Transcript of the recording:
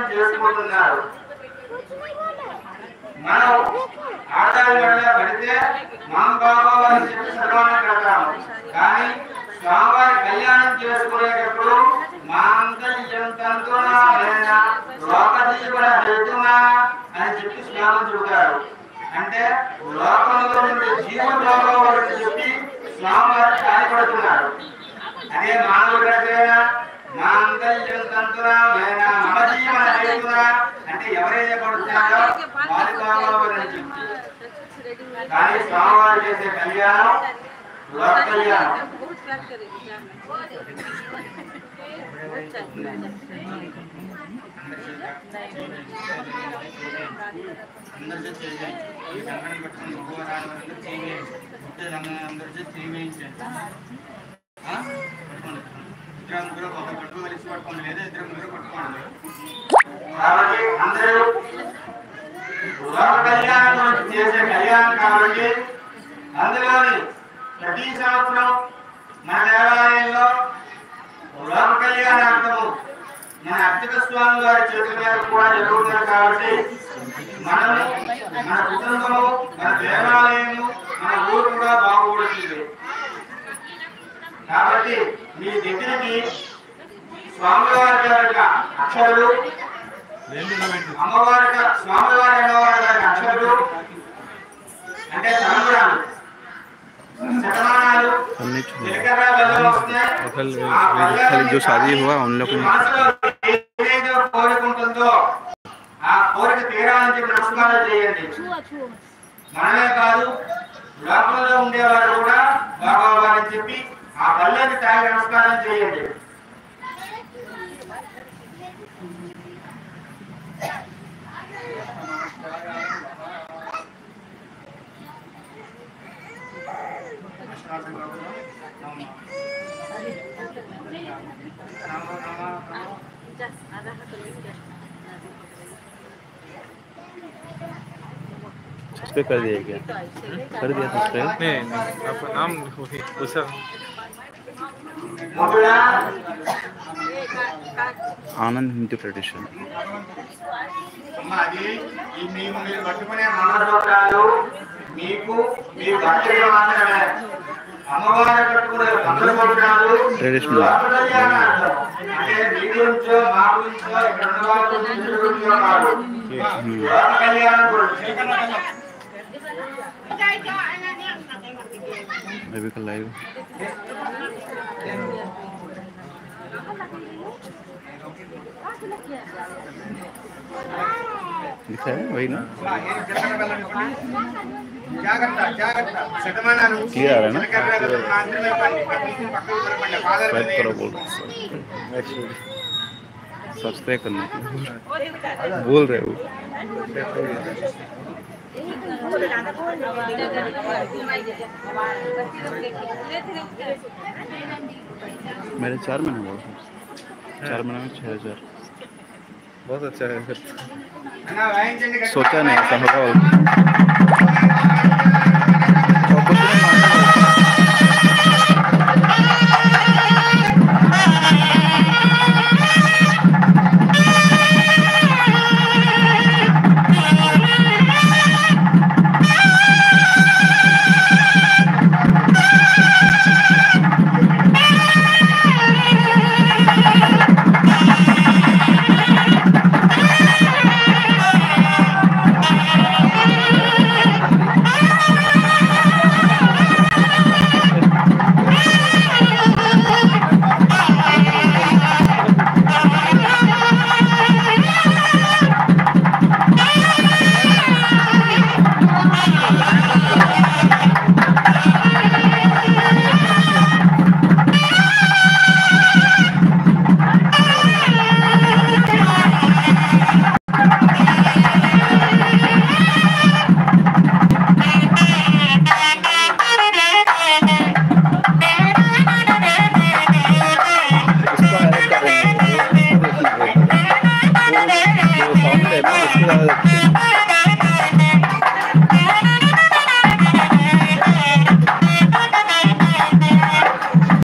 కళ్యాణం చేసుకుంటున్నారు. మనం ఆదాయ పడితే మనం బాగోవాలని చెప్పి సర్వాన్ని కడతాము. కానీ స్వామివారి కళ్యాణం చేసుకునేటప్పుడు మాంగళ్యం తంతునా లోకజీవన హేతునా అని చెప్పి స్వామి చెబుతారు. అంటే లోకంలో నుండి జీవం బాగోవాలని చెప్పి స్వామివారు సాయపడుతున్నారు. అదే మానవుడు రచన మాంగళ్యం తంతునా మమ జీవన హేతునా అంటే ఎవరైతే పడుతున్నారో వారి బాగోవాలని చెప్పి. కానీ స్వామివారు చేసే కళ్యాణం లోక కళ్యాణం. కాబట్టి అందరూ లోక కళ్యాణం చేసే కళ్యాణం కాబట్టి అందులోని ప్రతి సంవత్సరం మన దేవాలయంలో లోక కళ్యాణార్థము మన అర్చక స్వామి వారి చేతుల మీద కూడా జరుగుతుంది. కాబట్టి మనం మన కుటుంబము మన దేవాలయము మన ఊరు కూడా బాగుపడుతుంది. కాబట్టి మీ దగ్గరికి స్వామివారి యొక్క అక్షరులు అమ్మవారి స్వామివారి అమ్మవారి యొక్క అక్షరులు అంటే సంబరాలు जो शादी हुआ उन लोग కోరుకుంటుందో ఆ కోరిక తీరాలని చెప్పి నమస్కారం చేయండి. మనమే కాదు లోకంలో ఉండేవారు కూడా బాగోవాలని చెప్పి ఆ పల్లెకి తాగి నమస్కారం చేయండి. सब्सक्राइब कर दिया क्या? कर दिया सब्सक्राइब? नहीं आपका नाम दूसरा आनंद हिंदू ट्रेडिशन. మీరు పట్టుకునే మంగళసూత్రాలు మీకు మీ భక్తులు మాత్రమే. అమ్మవారు కట్టుకునే మంగళసూత్రాలు అంటే మీ గురించో మా గురించో ఇక్కడ ఉన్న వాళ్ళ గురించో కాదు. లోక కళ్యాణం గురించి अभी कल लाइव दिखा है वही ना क्लियर आ रहा है ना सब्सक्राइब करना बोल रहे हो मेरे 4 महीने हुआ 4 महीने में 6000 बहुत अच्छा है फिर सोचा नहीं ऐसा होगा।